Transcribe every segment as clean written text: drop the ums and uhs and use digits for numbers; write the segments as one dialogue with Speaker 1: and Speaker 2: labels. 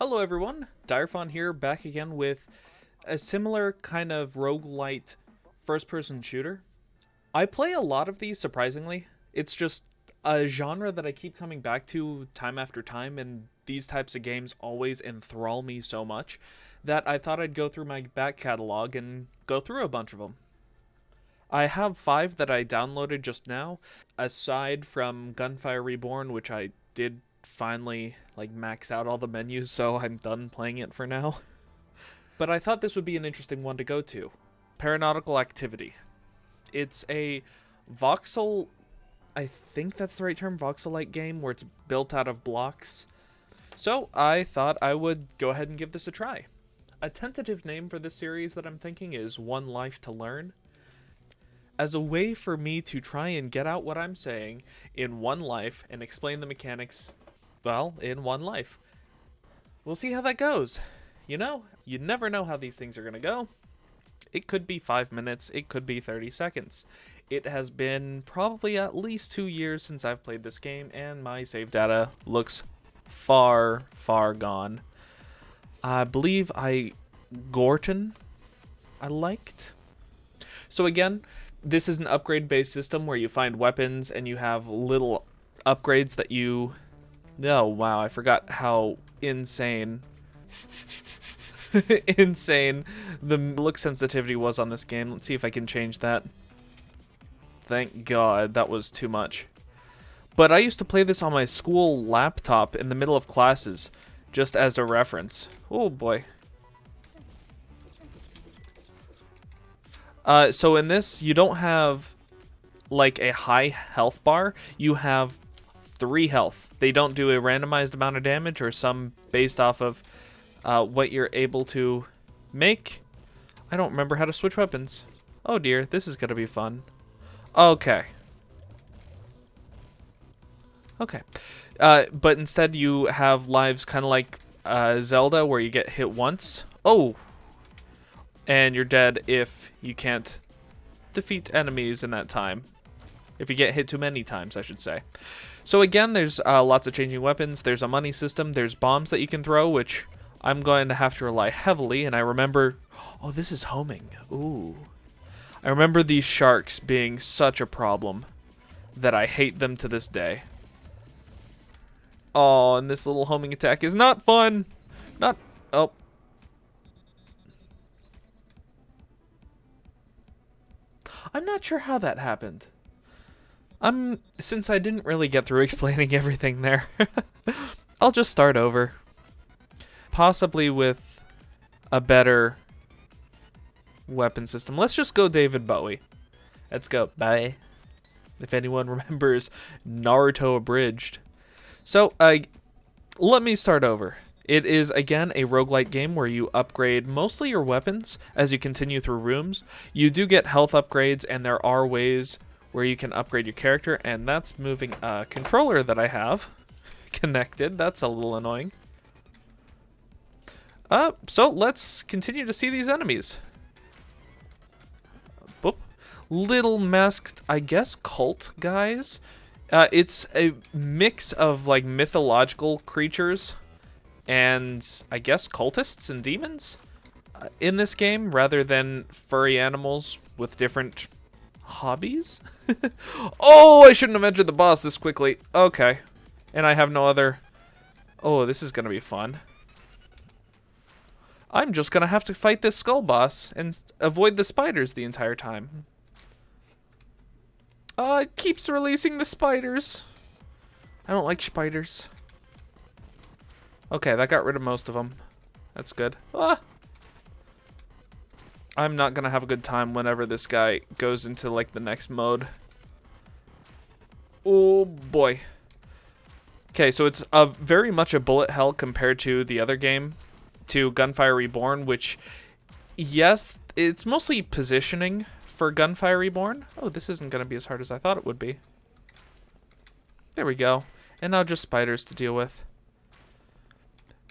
Speaker 1: Hello everyone, Direfon here, back again with a similar kind of roguelite first-person shooter. I play a lot of these, surprisingly. It's just a genre that I keep coming back to time after time, and these types of games always enthrall me so much that I thought I'd go through my back catalog and go through a bunch of them. I have 5 that I downloaded just now, aside from Gunfire Reborn, which I did finally max out all the menus, so I'm done playing it for now. But I thought this would be an interesting one to go to. Paranotical Activity. It's a voxel, I think that's the right term, voxel-like game where it's built out of blocks. So I thought I would go ahead and give this a try. A tentative name for this series that I'm thinking is One Life to Learn, as a way for me to try and get out what I'm saying in one life and explain the mechanics, well, in one life. We'll see how that goes. You know, you never know how these things are going to go. It could be 5 minutes, it could be 30 seconds. It has been probably at least 2 years since I've played this game, and my save data looks far, far gone. I believe Gorton I liked. So again, this is an upgrade-based system where you find weapons and you have little upgrades that you... Oh, wow, I forgot how insane insane the look sensitivity was on this game. Let's see if I can change that. Thank God, that was too much. But I used to play this on my school laptop in the middle of classes, just as a reference. Oh boy. So in this, you don't have like a high health bar. You have 3 health. They don't do a randomized amount of damage or some based off of what you're able to make. I don't remember how to switch weapons. Oh dear, this is gonna be fun. Okay. Okay. But instead you have lives kind of like Zelda, where you get hit once. Oh! And you're dead if you can't defeat enemies in that time. If you get hit too many times, I should say. So again, there's lots of changing weapons. There's a money system. There's bombs that you can throw, which I'm going to have to rely heavily. And I remember... Oh, this is homing. Ooh. I remember these sharks being such a problem that I hate them to this day. Oh, and this little homing attack is not fun. Not... Oh. I'm not sure how that happened. Since I didn't really get through explaining everything there, I'll just start over. Possibly with a better weapon system. Let's just go David Bowie. Let's go. Bye. If anyone remembers Naruto Abridged. So, let me start over. It is, again, a roguelite game where you upgrade mostly your weapons as you continue through rooms. You do get health upgrades, and there are ways where you can upgrade your character, and that's moving a controller that I have connected. That's a little annoying. So let's continue to see these enemies. Boop. Little masked, I guess, cult guys. It's a mix of, like, mythological creatures and, I guess, cultists and demons in this game, rather than furry animals with different hobbies. Oh, I shouldn't have entered the boss this quickly. Okay. And I have no other... Oh, this is going to be fun. I'm just going to have to fight this skull boss and avoid the spiders the entire time. It keeps releasing the spiders. I don't like spiders. Okay, that got rid of most of them. That's good. Ah! I'm not gonna have a good time whenever this guy goes into, like, the next mode. Oh, boy. Okay, so it's very much a bullet hell compared to the other game, to Gunfire Reborn, which, yes, it's mostly positioning for Gunfire Reborn. Oh, this isn't gonna be as hard as I thought it would be. There we go. And now just spiders to deal with.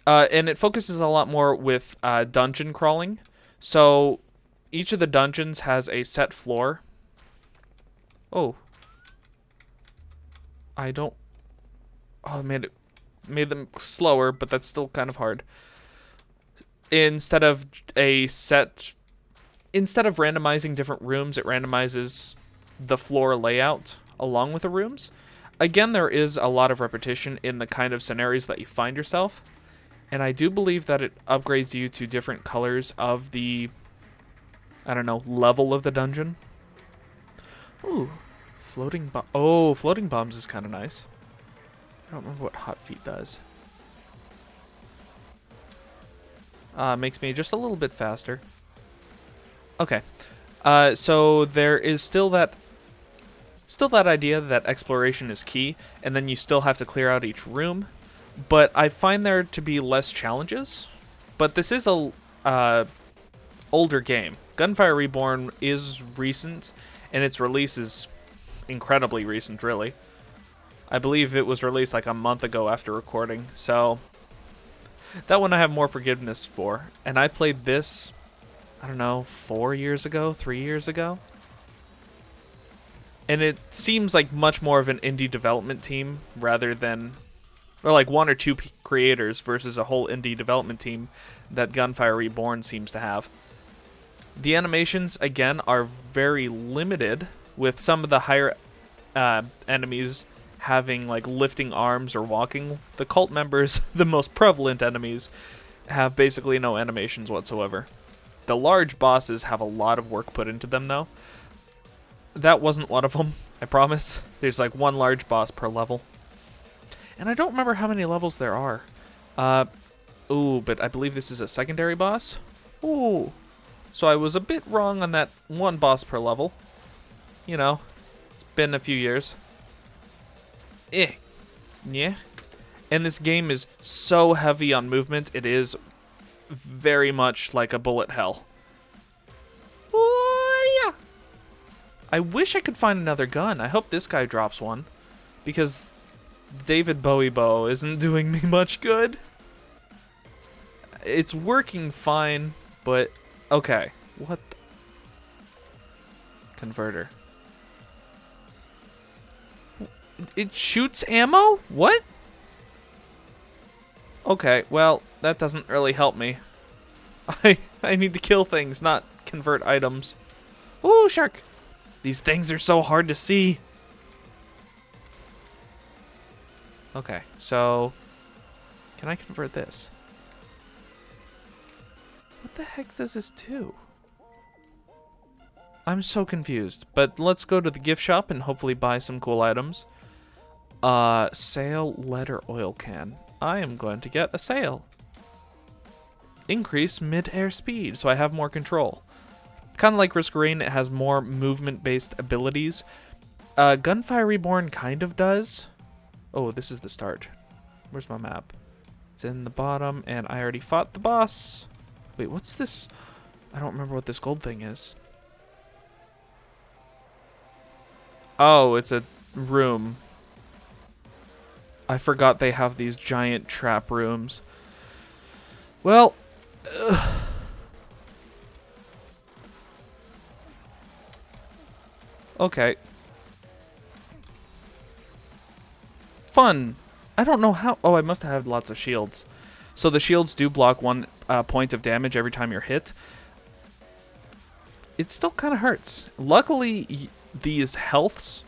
Speaker 1: And it focuses a lot more with dungeon crawling. So each of the dungeons has a set floor. Oh. I don't... Oh, it made it made them slower, but that's still kind of hard. Instead of randomizing different rooms, it randomizes the floor layout along with the rooms. Again, there is a lot of repetition in the kind of scenarios that you find yourself, and I do believe that it upgrades you to different colors of the, I don't know, level of the dungeon. Ooh, floating bombs is kind of nice. I don't remember what Hot Feet does. Makes me just a little bit faster. Okay. So there is still that idea that exploration is key, and then you still have to clear out each room. But I find there to be less challenges. But this is a older game. Gunfire Reborn is recent, and its release is incredibly recent, really. I believe it was released like a month ago after recording, so that one I have more forgiveness for. And I played this, I don't know, 4 years ago, 3 years ago. And it seems like much more of an indie development team rather than, or like 1 or 2 creators versus a whole indie development team that Gunfire Reborn seems to have. The animations, again, are very limited, with some of the higher enemies having like lifting arms or walking. The cult members, the most prevalent enemies, have basically no animations whatsoever. The large bosses have a lot of work put into them, though. That wasn't one of them, I promise. There's like 1 large boss per level. And I don't remember how many levels there are. Ooh, but I believe this is a secondary boss. Ooh. So I was a bit wrong on that 1 boss per level. You know, it's been a few years. Yeah. And this game is so heavy on movement, it is very much like a bullet hell. Oh, yeah. I wish I could find another gun. I hope this guy drops one, because David Bowie bow isn't doing me much good. It's working fine, but okay. What the? Converter. It shoots ammo? What? Okay, well, that doesn't really help me. I need to kill things, not convert items. Ooh, shark. These things are so hard to see. Okay, so can I convert this? What the heck does this do? I'm so confused, but let's go to the gift shop and hopefully buy some cool items. Sail letter oil can. I am going to get a sail. Increase mid-air speed, so I have more control. Kind of like Risk Rain, it has more movement-based abilities. Gunfire Reborn kind of does. Oh, this is the start. Where's my map? It's in the bottom, and I already fought the boss. Wait, what's this? I don't remember what this gold thing is. Oh, it's a room. I forgot they have these giant trap rooms. Well, okay. Fun. I don't know how. Oh, I must have had lots of shields. So the shields do block 1 point of damage every time you're hit. It still kind of hurts. Luckily, these healths,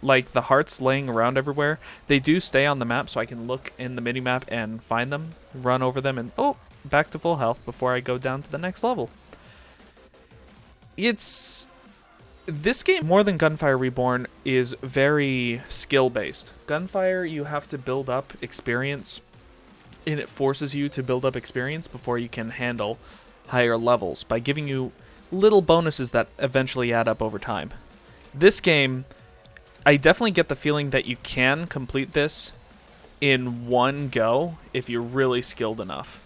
Speaker 1: like the hearts laying around everywhere, they do stay on the map, so I can look in the minimap and find them, run over them, and oh, back to full health before I go down to the next level. This game, more than Gunfire Reborn, is very skill-based. Gunfire, you have to build up experience, and it forces you to build up experience before you can handle higher levels by giving you little bonuses that eventually add up over time. This game, I definitely get the feeling that you can complete this in one go if you're really skilled enough.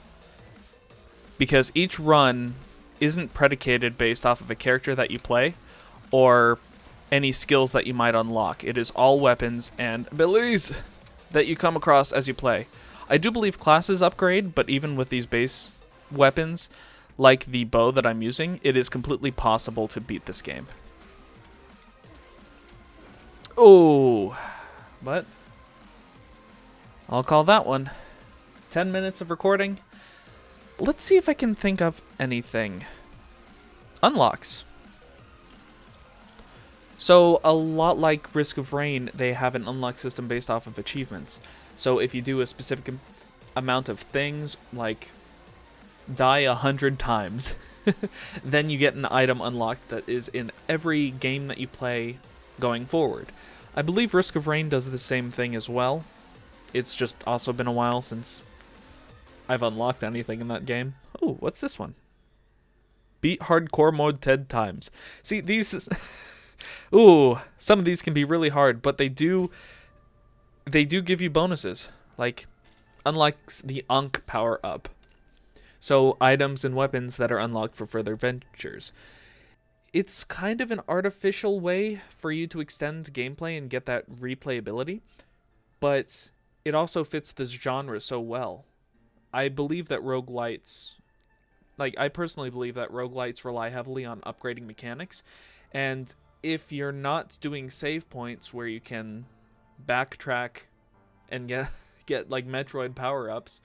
Speaker 1: Because each run isn't predicated based off of a character that you play or any skills that you might unlock. It is all weapons and abilities that you come across as you play. I do believe classes upgrade, but even with these base weapons, like the bow that I'm using, it is completely possible to beat this game. Oh, but I'll call that one. 10 minutes of recording. Let's see if I can think of anything. Unlocks. So, a lot like Risk of Rain, they have an unlock system based off of achievements. So, if you do a specific amount of things, like die 100 times, then you get an item unlocked that is in every game that you play going forward. I believe Risk of Rain does the same thing as well. It's just also been a while since I've unlocked anything in that game. Oh, what's this one? Beat hardcore mode 10 times. See, these... Ooh, some of these can be really hard, but they do give you bonuses, like unlocks the Ankh power up. So items and weapons that are unlocked for further ventures. It's kind of an artificial way for you to extend gameplay and get that replayability, but it also fits this genre so well. I believe that roguelites, I personally believe that roguelites rely heavily on upgrading mechanics, and if you're not doing save points where you can backtrack and get like Metroid power-ups,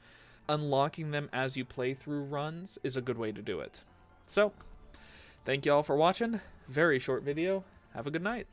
Speaker 1: unlocking them as you play through runs is a good way to do it. So, thank you all for watching. Very short video. Have a good night.